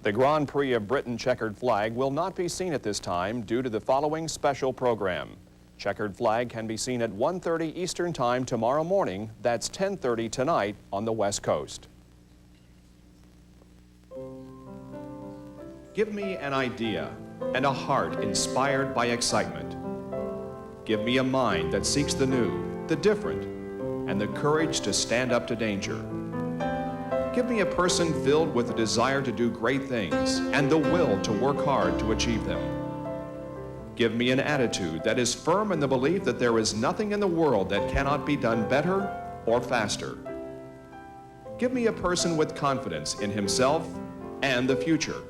The Grand Prix of Britain checkered flag will not be seen at this time due to the following special program. Checkered flag can be seen at 1:30 Eastern Time tomorrow morning. That's 10:30 tonight on the West Coast. Give me an idea and a heart inspired by excitement. Give me a mind that seeks the new, the different, and the courage to stand up to danger. Give me a person filled with the desire to do great things and the will to work hard to achieve them. Give me an attitude that is firm in the belief that there is nothing in the world that cannot be done better or faster. Give me a person with confidence in himself and the future.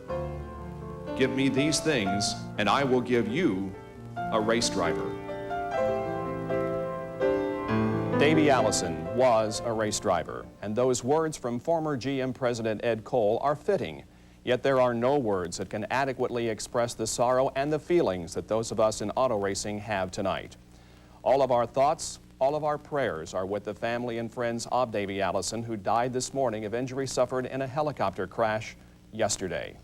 Give me these things, and I will give you a race driver. Davey Allison was a race driver, and those words from former GM President Ed Cole are fitting. Yet there are no words that can adequately express the sorrow and the feelings that those of us in auto racing have tonight. All of our thoughts, all of our prayers are with the family and friends of Davey Allison, who died this morning of injury suffered in a helicopter crash yesterday.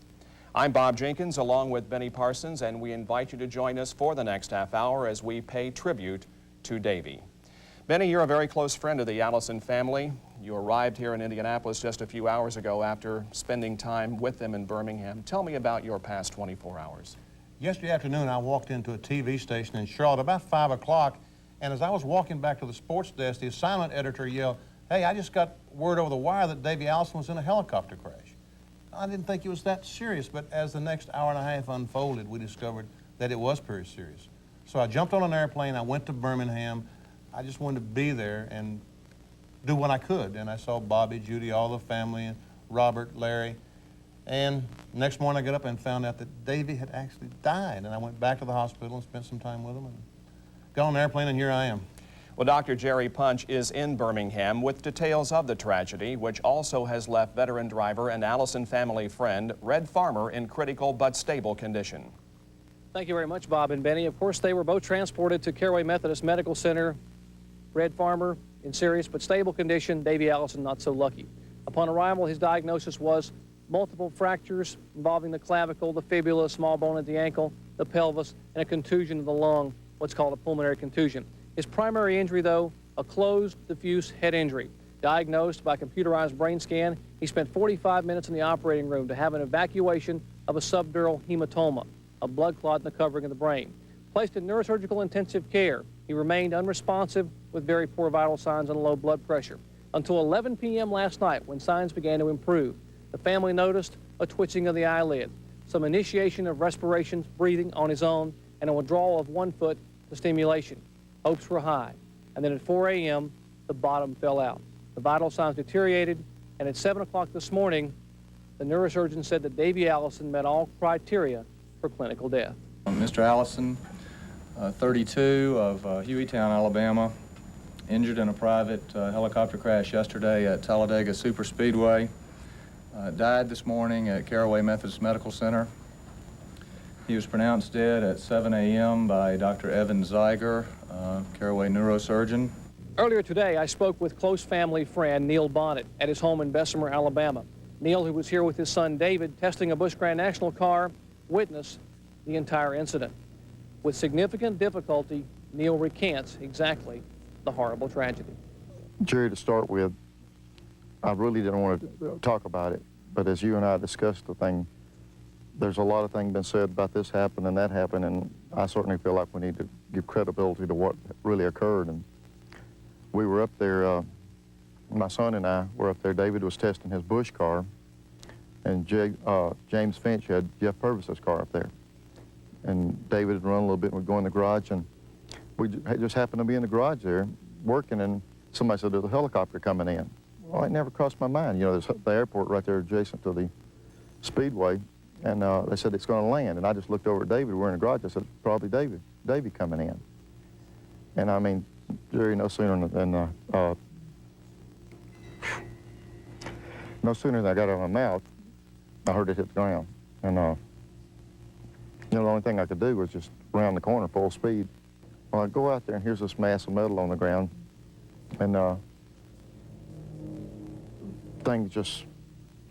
I'm Bob Jenkins along with Benny Parsons, and we invite you to join us for the next half hour as we pay tribute to Davey. Benny, you're a very close friend of the Allison family. You arrived here in Indianapolis just a few hours ago after spending time with them in Birmingham. Tell me about your past 24 hours. Yesterday afternoon, I walked into a TV station in Charlotte about 5 o'clock, and as I was walking back to the sports desk, the assignment editor yelled, "Hey, I just got word over the wire that Davey Allison was in a helicopter crash." I didn't think it was that serious, but as the next hour and a half unfolded, we discovered that it was pretty serious. So I jumped on an airplane, I went to Birmingham. I just wanted to be there and do what I could. And I saw Bobby, Judy, all the family, and Robert, Larry. And next morning I got up and found out that Davey had actually died. And I went back to the hospital and spent some time with him and got on the airplane, and here I am. Well, Dr. Jerry Punch is in Birmingham with details of the tragedy, which also has left veteran driver and Allison family friend Red Farmer in critical but stable condition. Thank you very much, Bob and Benny. Of course, they were both transported to Caraway Methodist Medical Center. Red Farmer in serious but stable condition, Davey Allison not so lucky. Upon arrival, his diagnosis was multiple fractures involving the clavicle, the fibula, small bone at the ankle, the pelvis, and a contusion of the lung, what's called a pulmonary contusion. His primary injury, though, a closed diffuse head injury. Diagnosed by computerized brain scan, he spent 45 minutes in the operating room to have an evacuation of a subdural hematoma, a blood clot in the covering of the brain. Placed in neurosurgical intensive care, he remained unresponsive with very poor vital signs and low blood pressure until 11 p.m. last night, when signs began to improve. The family noticed a twitching of the eyelid, some initiation of respiration, breathing on his own, and a withdrawal of one foot to stimulation. Hopes were high. And then at 4 a.m., the bottom fell out. The vital signs deteriorated, and at 7 o'clock this morning, the neurosurgeon said that Davey Allison met all criteria for clinical death. Mr. Allison, 32 of Hueytown, Alabama, injured in a private helicopter crash yesterday at Talladega Super Speedway. Died this morning at Caraway Methodist Medical Center. He was pronounced dead at 7 a.m. by Dr. Evan Zeiger, Caraway neurosurgeon. Earlier today, I spoke with close family friend Neil Bonnet at his home in Bessemer, Alabama. Neil, who was here with his son David testing a Busch Grand National car, witnessed the entire incident. With significant difficulty, Neil recants exactly the horrible tragedy. Jerry, to start with, I really didn't want to talk about it, but as you and I discussed the thing, there's a lot of things been said about this happened and that happened, and I certainly feel like we need to give credibility to what really occurred. And we were up there, my son and I were up there. David was testing his Busch car, and James Finch had Jeff Purvis's car up there. And David had run a little bit, and we'd go in the garage, and we just happened to be in the garage there working, and somebody said, "There's a helicopter coming in." Well, it never crossed my mind. You know, there's the airport right there adjacent to the Speedway, and they said it's going to land. And I just looked over at David. We're in the garage. I said, "Probably Davey coming in." And I mean, Jerry, no sooner than I got it out of my mouth, I heard it hit the ground. And you know, the only thing I could do was just round the corner full speed. Well, I go out there, and here's this mass of metal on the ground, and things just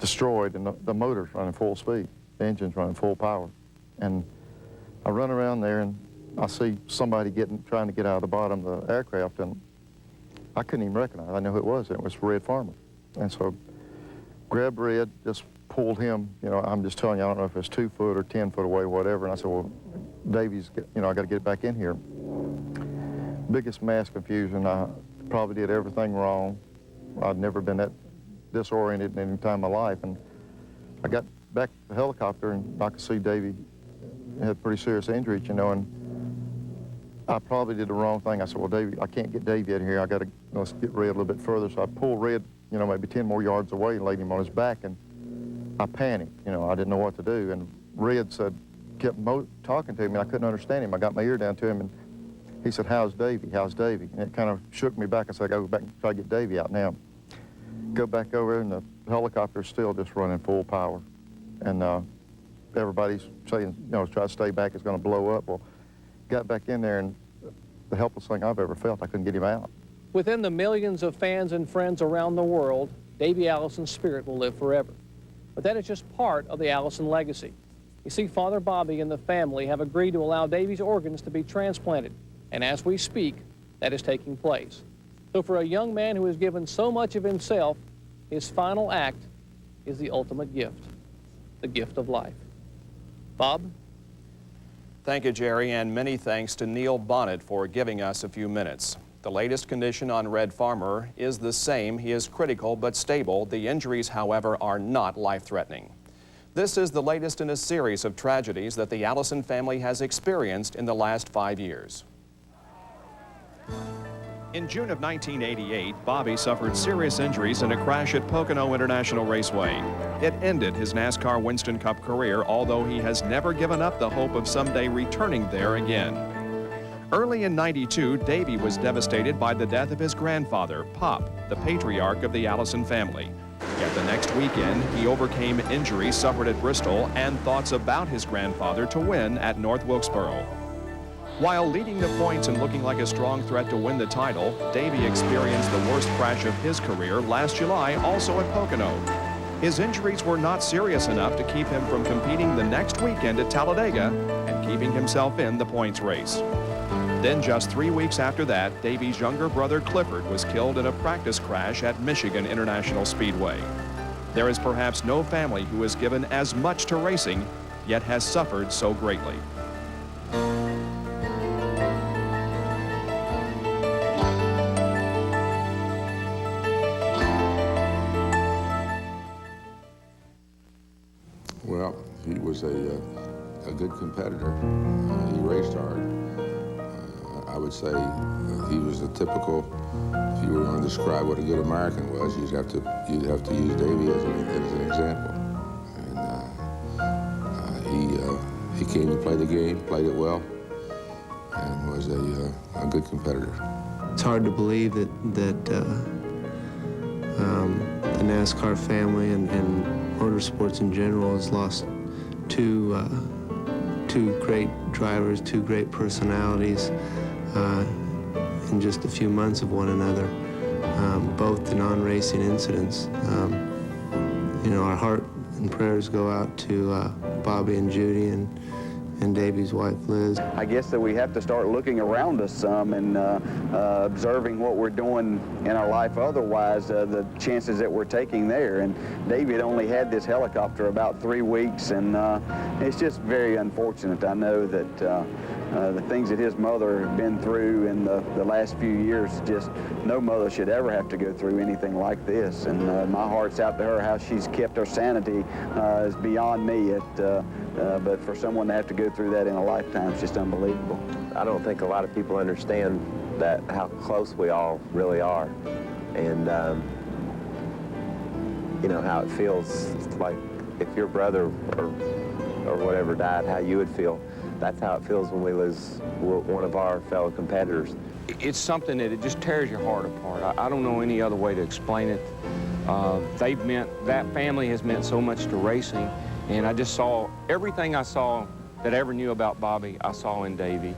destroyed, and the motor's running full speed. The engine's running full power. And I run around there, and I see somebody trying to get out of the bottom of the aircraft, and I couldn't even recognize it. I know who it was. It was Red Farmer. And so grabbed Red, just pulled him. You know, I'm just telling you, I don't know if it's 2 foot or 10 foot away, whatever. And I said, well, Davey's, you know, I got to get back in here. Biggest mass confusion. I probably did everything wrong. I'd never been that disoriented in any time in my life. And I got back to the helicopter, and I could see Davey had pretty serious injuries, you know, and I probably did the wrong thing. I said, well, Davey, I can't get Davey out of here. I got to, let's get Red a little bit further. So I pulled Red, you know, maybe 10 more yards away and laid him on his back, and I panicked. You know, I didn't know what to do. And Red said, kept talking to me, and I couldn't understand him. I got my ear down to him, and he said, how's Davey? How's Davey? And it kind of shook me back. I said, I got to go back and try to get Davey out now. Go back over, and the helicopter's still just running full power. And everybody's saying, you know, try to stay back, it's going to blow up. Well, got back in there, and the helpless thing I've ever felt, I couldn't get him out. Within the millions of fans and friends around the world, Davey Allison's spirit will live forever. But that is just part of the Allison legacy. You see, Father Bobby and the family have agreed to allow Davey's organs to be transplanted. And as we speak, that is taking place. So for a young man who has given so much of himself, his final act is the ultimate gift, the gift of life. Bob? Thank you, Jerry, and many thanks to Neil Bonnet for giving us a few minutes. The latest condition on Red Farmer is the same. He is critical but stable. The injuries, however, are not life-threatening. This is the latest in a series of tragedies that the Allison family has experienced in the last 5 years. In June of 1988, Bobby suffered serious injuries in a crash at Pocono International Raceway. It ended his NASCAR Winston Cup career, although he has never given up the hope of someday returning there again. Early in '92, Davey was devastated by the death of his grandfather, Pop, the patriarch of the Allison family. Yet the next weekend, he overcame injuries suffered at Bristol and thoughts about his grandfather to win at North Wilkesboro. While leading the points and looking like a strong threat to win the title, Davey experienced the worst crash of his career last July, also at Pocono. His injuries were not serious enough to keep him from competing the next weekend at Talladega and keeping himself in the points race. Then just 3 weeks after that, Davey's younger brother Clifford was killed in a practice crash at Michigan International Speedway. There is perhaps no family who has given as much to racing, yet has suffered so greatly. Well, he was a good competitor. He raced hard. I would say he was a typical, if you were going to describe what a good American was, you'd have to use Davey as an example. And he came to play the game, played it well, and was a good competitor. It's hard to believe that the NASCAR family and motorsports in general has lost two great drivers, two great personalities in just a few months of one another, both the non-racing incidents. You know, our heart and prayers go out to Bobby and Judy and Davey's wife, Liz. I guess that we have to start looking around us some and observing what we're doing in our life otherwise, the chances that we're taking there. And David only had this helicopter about 3 weeks, and it's just very unfortunate. I know that the things that his mother has been through in the last few years, just no mother should ever have to go through anything like this. And my heart's out to her. How she's kept her sanity is beyond me. But for someone to have to go through that in a lifetime is just unbelievable. I don't think a lot of people understand that how close we all really are, and you know how it feels. Like if your brother or whatever died, how you would feel. That's how it feels when we lose one of our fellow competitors. It's something that it just tears your heart apart. I don't know any other way to explain it. That family has meant so much to racing, and I just saw everything I saw that I ever knew about Bobby, I saw in Davey.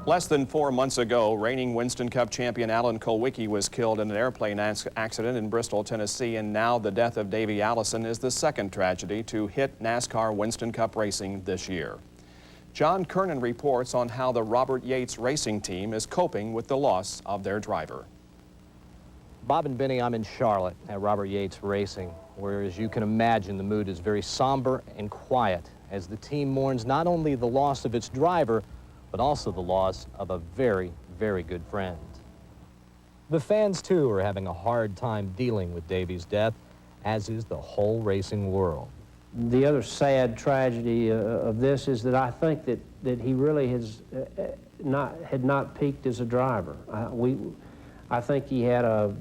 Less than 4 months ago, reigning Winston Cup champion Alan Kulwicki was killed in an airplane accident in Bristol, Tennessee, and now the death of Davey Allison is the second tragedy to hit NASCAR Winston Cup racing this year. John Kernan reports on how the Robert Yates racing team is coping with the loss of their driver. Bob and Benny, I'm in Charlotte at Robert Yates Racing, where, as you can imagine, the mood is very somber and quiet as the team mourns not only the loss of its driver, but also the loss of a very, very good friend. The fans, too, are having a hard time dealing with Davey's death, as is the whole racing world. The other sad tragedy of this is that I think that he really had not peaked as a driver. I think he had a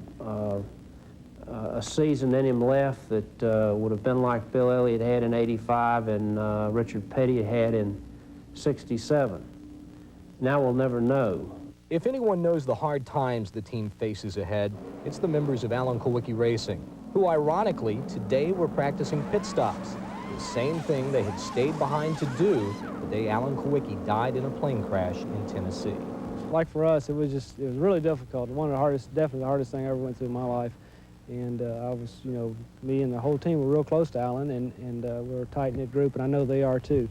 season in him left that would have been like Bill Elliott had in '85 and Richard Petty had in '67. Now we'll never know. If anyone knows the hard times the team faces ahead, it's the members of Alan Kulwicki Racing, who ironically today were practicing pit stops, the same thing they had stayed behind to do the day Alan Kulwicki died in a plane crash in Tennessee. Like for us, it was really difficult. One of the hardest, definitely the hardest thing I ever went through in my life. And I was, me and the whole team were real close to Alan, and we're a tight-knit group, and I know they are too.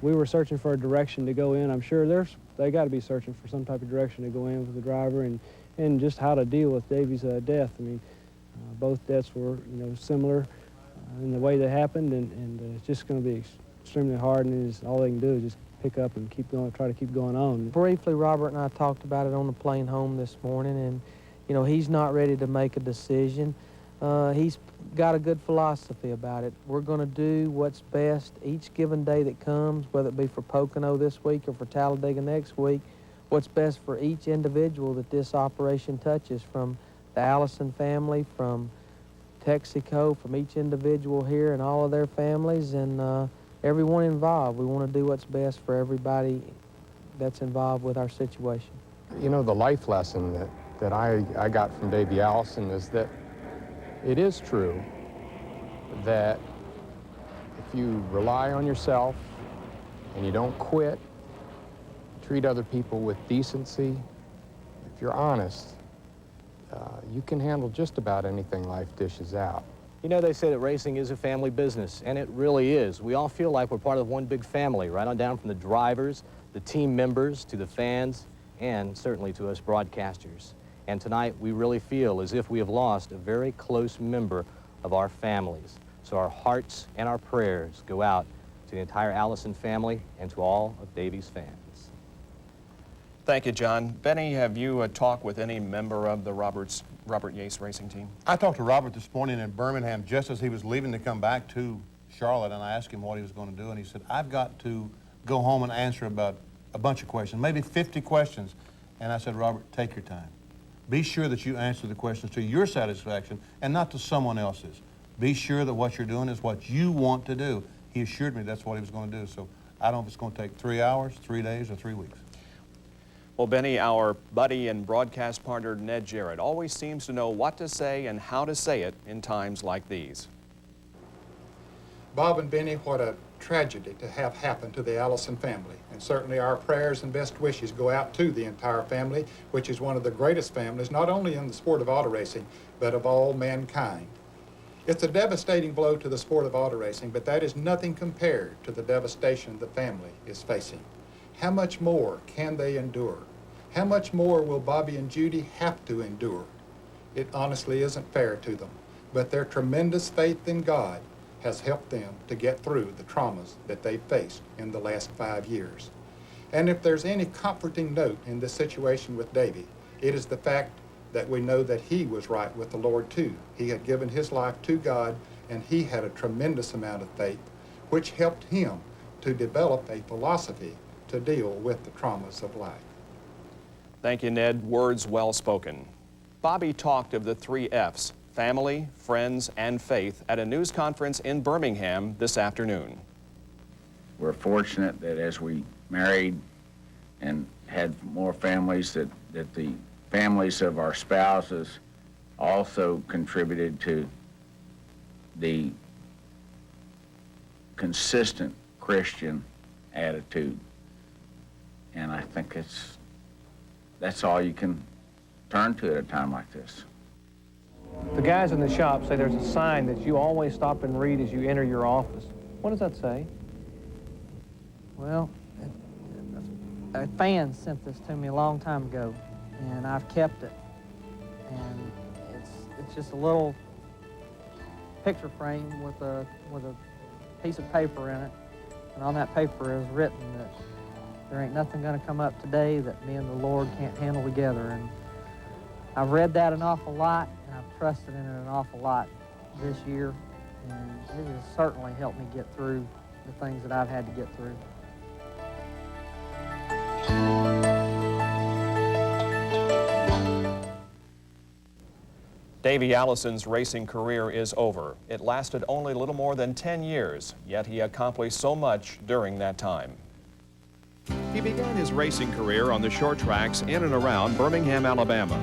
We were searching for a direction to go in. I'm sure they got to be searching for some type of direction to go in with the driver and just how to deal with Davey's death. I mean, both deaths were, similar in the way they happened, and it's just going to be extremely hard, and all they can do is just pick up and keep going, try to keep going on. Briefly, Robert and I talked about it on the plane home this morning, and he's not ready to make a decision. He's got a good philosophy about it. We're going to do what's best each given day that comes, whether it be for Pocono this week or for Talladega next week, what's best for each individual that this operation touches, from the Allison family, from Texaco, from each individual here and all of their families, and everyone involved. We want to do what's best for everybody that's involved with our situation. The life lesson that I got from Davey Allison is that it is true that if you rely on yourself and you don't quit, treat other people with decency, if you're honest, you can handle just about anything life dishes out. They say that racing is a family business, and it really is. We all feel like we're part of one big family, right on down from the drivers, the team members, to the fans, and certainly to us broadcasters. And tonight, we really feel as if we have lost a very close member of our families. So our hearts and our prayers go out to the entire Allison family and to all of Davey's fans. Thank you, John. Benny, have you talked with any member of the Robert Yates racing team? I talked to Robert this morning in Birmingham just as he was leaving to come back to Charlotte, and I asked him what he was going to do, and he said, I've got to go home and answer about a bunch of questions, maybe 50 questions. And I said, Robert, take your time. Be sure that you answer the questions to your satisfaction and not to someone else's. Be sure that what you're doing is what you want to do. He assured me that's what he was going to do. So I don't know if it's going to take 3 hours, 3 days, or 3 weeks. Well, Benny, our buddy and broadcast partner Ned Jarrett always seems to know what to say and how to say it in times like these. Bob and Benny, what a tragedy to have happen to the Allison family. And certainly our prayers and best wishes go out to the entire family, which is one of the greatest families, not only in the sport of auto racing, but of all mankind. It's a devastating blow to the sport of auto racing, but that is nothing compared to the devastation the family is facing. How much more can they endure? How much more will Bobby and Judy have to endure? It honestly isn't fair to them, but their tremendous faith in God has helped them to get through the traumas that they've faced in the last 5 years. And if there's any comforting note in this situation with Davey, it is the fact that we know that he was right with the Lord too. He had given his life to God, and he had a tremendous amount of faith, which helped him to develop a philosophy to deal with the traumas of life. Thank you, Ned. Words well spoken. Bobby talked of the 3 F's, family, friends, and faith, at a news conference in Birmingham this afternoon. We're fortunate that as we married and had more families, that the families of our spouses also contributed to the consistent Christian attitude. And I think that's all you can turn to at a time like this. The guys in the shop say there's a sign that you always stop and read as you enter your office. What does that say? Well, a fan sent this to me a long time ago, and I've kept it. And it's just a little picture frame with a piece of paper in it, and on that paper is written that there ain't nothing going to come up today that me and the Lord can't handle together. And I've read that an awful lot, and I've trusted in it an awful lot this year, and it has certainly helped me get through the things that I've had to get through. Davey Allison's racing career is over. It lasted only a little more than 10 years, yet he accomplished so much during that time. He began his racing career on the short tracks in and around Birmingham, Alabama.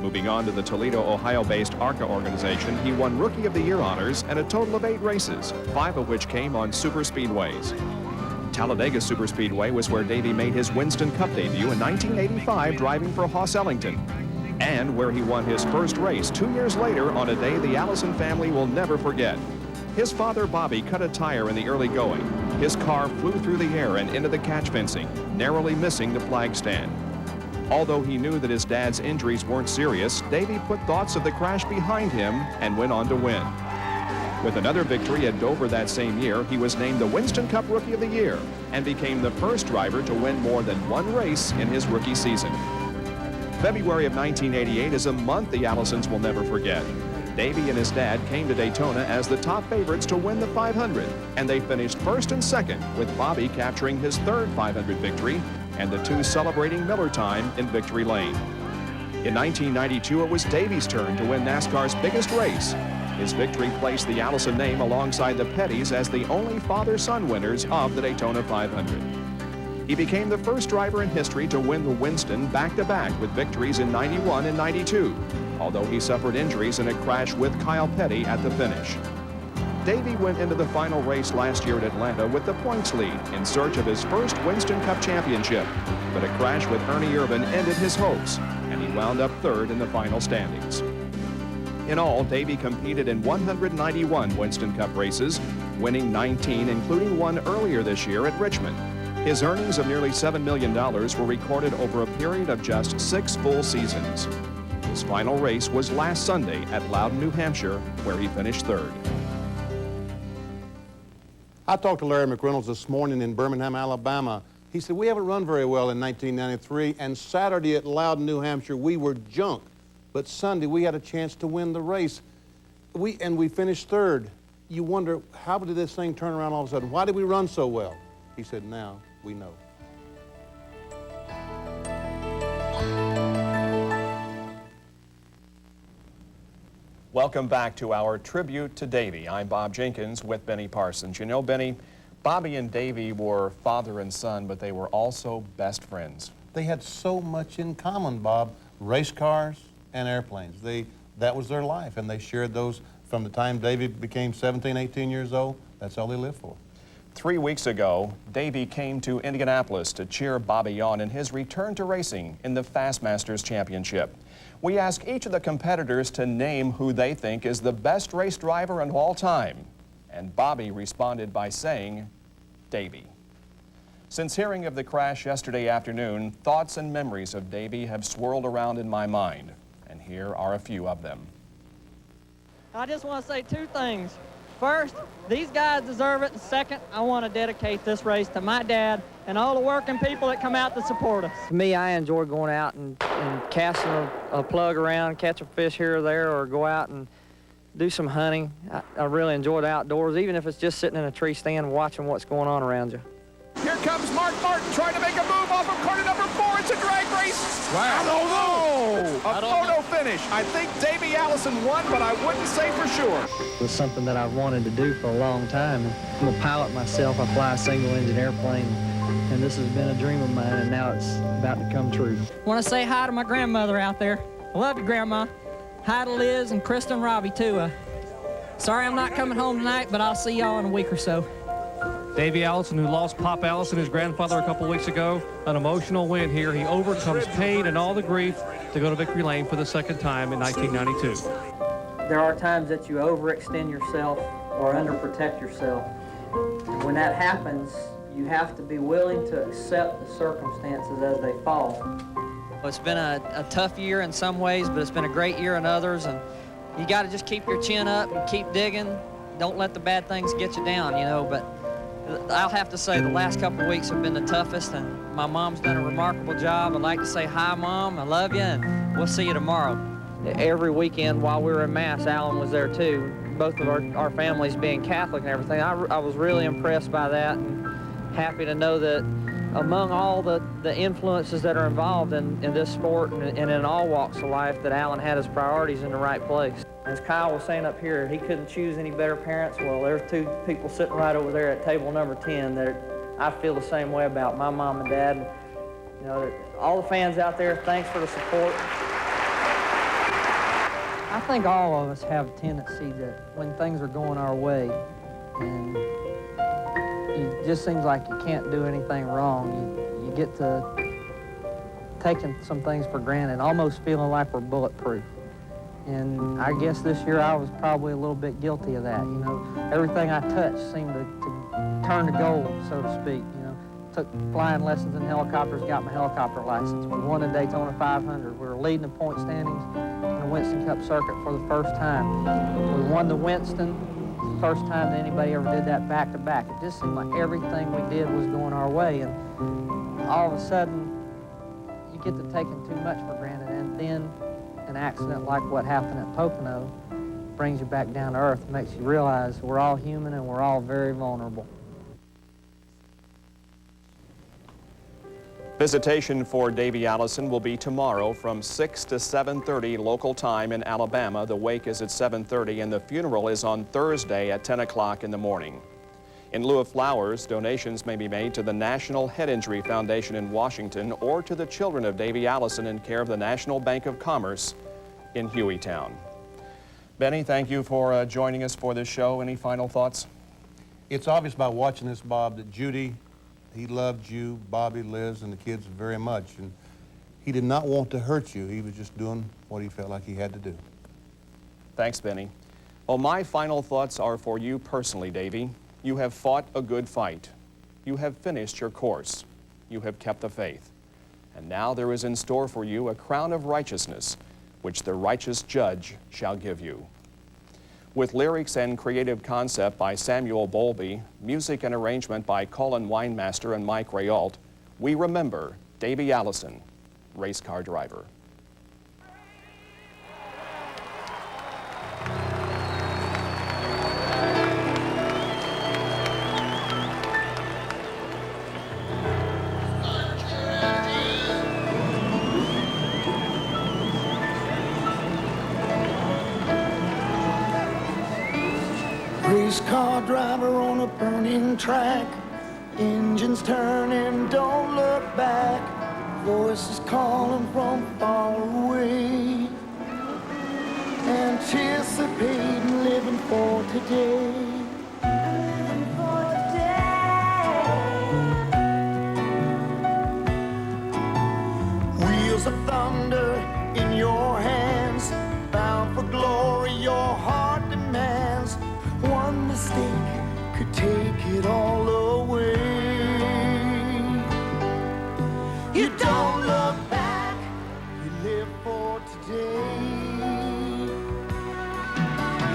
Moving on to the Toledo, Ohio-based ARCA organization, he won Rookie of the Year honors and a total of 8 races, 5 of which came on super speedways. Talladega Superspeedway was where Davey made his Winston Cup debut in 1985, driving for Hoss Ellington, and where he won his first race 2 years later on a day the Allison family will never forget. His father, Bobby, cut a tire in the early going. His car flew through the air and into the catch fencing, narrowly missing the flag stand. Although he knew that his dad's injuries weren't serious, Davey put thoughts of the crash behind him and went on to win. With another victory at Dover that same year, he was named the Winston Cup Rookie of the Year and became the first driver to win more than 1 race in his rookie season. February of 1988 is a month the Allisons will never forget. Davey and his dad came to Daytona as the top favorites to win the 500, and they finished first and second, with Bobby capturing his 3rd 500 victory and the 2 celebrating Miller time in victory lane. In 1992, it was Davey's turn to win NASCAR's biggest race. His victory placed the Allison name alongside the Pettys as the only father-son winners of the Daytona 500. He became the first driver in history to win the Winston back-to-back with victories in 91 and 92, although he suffered injuries in a crash with Kyle Petty at the finish. Davey went into the final race last year at Atlanta with the points lead in search of his first Winston Cup championship, but a crash with Ernie Irvan ended his hopes, and he wound up 3rd in the final standings. In all, Davey competed in 191 Winston Cup races, winning 19, including one earlier this year at Richmond. His earnings of nearly $7 million were recorded over a period of just 6 full seasons. His final race was last Sunday at Loudon, New Hampshire, where he finished 3rd. I talked to Larry McReynolds this morning in Birmingham, Alabama. He said, we haven't run very well in 1993, and Saturday at Loudon, New Hampshire, we were junk. But Sunday, we had a chance to win the race. We finished 3rd. You wonder, how did this thing turn around all of a sudden? Why did we run so well? He said, now we know. Welcome back to our tribute to Davey. I'm Bob Jenkins with Benny Parsons. You know, Benny, Bobby and Davey were father and son, but they were also best friends. They had so much in common, Bob. Race cars and airplanes. That was their life, and they shared those from the time Davey became 17, 18 years old. That's all they lived for. 3 weeks ago, Davey came to Indianapolis to cheer Bobby on in his return to racing in the Fastmasters Championship. We asked each of the competitors to name who they think is the best race driver of all time, and Bobby responded by saying, Davey. Since hearing of the crash yesterday afternoon, thoughts and memories of Davey have swirled around in my mind, and here are a few of them. I just want to say 2 things. First, these guys deserve it, and second, I want to dedicate this race to my dad and all the working people that come out to support us. To me, I enjoy going out and casting a plug around, catch a fish here or there, or go out and do some hunting. I really enjoy the outdoors, even if it's just sitting in a tree stand watching what's going on around you. Here comes Mark Martin trying to make a move off of corner number 4. It's a drag race. Wow. I don't know. A photo finish. I think Davey Allison won, but I wouldn't say for sure. It was something that I've wanted to do for a long time. I'm a pilot myself. I fly a single-engine airplane, and this has been a dream of mine, and now it's about to come true. I want to say hi to my grandmother out there. I love you, Grandma. Hi to Liz and Krista and Robbie, too. Sorry I'm not coming home tonight, but I'll see y'all in a week or so. Davey Allison, who lost Pop Allison, his grandfather, a couple weeks ago, an emotional win here. He overcomes pain and all the grief to go to victory lane for the second time in 1992. There are times that you overextend yourself or underprotect yourself. And when that happens, you have to be willing to accept the circumstances as they fall. It's been a tough year in some ways, but it's been a great year in others, and you got to just keep your chin up and keep digging. Don't let the bad things get you down, you know, but I'll have to say the last couple of weeks have been the toughest, and my mom's done a remarkable job. I'd like to say, hi, Mom, I love you, and we'll see you tomorrow. Every weekend while we were in Mass, Alan was there too. Both of our families being Catholic and everything, I was really impressed by that, and happy to know that among all the influences that are involved in this sport and in all walks of life, that Alan had his priorities in the right place. As Kyle was saying up here, he couldn't choose any better parents. Well, there's two people sitting right over there at table number 10 that I feel the same way about, my mom and dad. You know, all the fans out there, thanks for the support. I think all of us have a tendency that when things are going our way and it just seems like you can't do anything wrong, you get to taking some things for granted, almost feeling like we're bulletproof. And I guess this year I was probably a little bit guilty of that. You know, everything I touched seemed to turn to gold, so to speak. You know, took flying lessons in helicopters, got my helicopter license. We won the Daytona 500. We were leading the point standings in the Winston Cup circuit for the first time. We won the Winston, first time that anybody ever did that back-to-back. It just seemed like everything we did was going our way, and all of a sudden you get to taking too much for granted, and then an accident like what happened at Pocono brings you back down to earth and makes you realize we're all human and we're all very vulnerable. Visitation for Davey Allison will be tomorrow from 6 to 7:30 local time in Alabama. The wake is at 7:30 and the funeral is on Thursday at 10 o'clock in the morning. In lieu of flowers, donations may be made to the National Head Injury Foundation in Washington or to the children of Davey Allison in care of the National Bank of Commerce in Hueytown. Benny, thank you for joining us for this show. Any final thoughts? It's obvious by watching this, Bob, that Judy, he loved you, Bobby, Liz, and the kids very much, and he did not want to hurt you. He was just doing what he felt like he had to do. Thanks, Benny. Well, my final thoughts are for you personally, Davey. You have fought a good fight. You have finished your course. You have kept the faith. And now there is in store for you a crown of righteousness, which the righteous judge shall give you. With lyrics and creative concept by Samuel Bowlby, music and arrangement by Colin Winemaster and Mike Rayault, we remember Davey Allison, race car driver. Race car driver on a burning track, engines turning, don't look back, voices calling from far away, anticipating, living for today. Wheels of thunder in your hands, bound for glory, your heart demands. One mistake could take it all away. You don't look back, you live for today.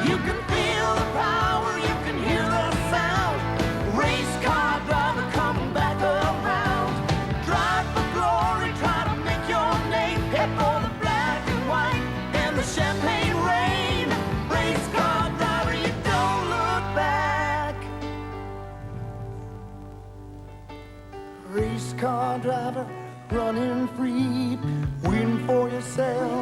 You can feel the power, you can hear the sound. Race car driver coming back around. Drive for glory, try to make your name. Head for the black and white and the champagne rain. Race car driver, you don't look back. Race car driver, running free, waiting for yourself.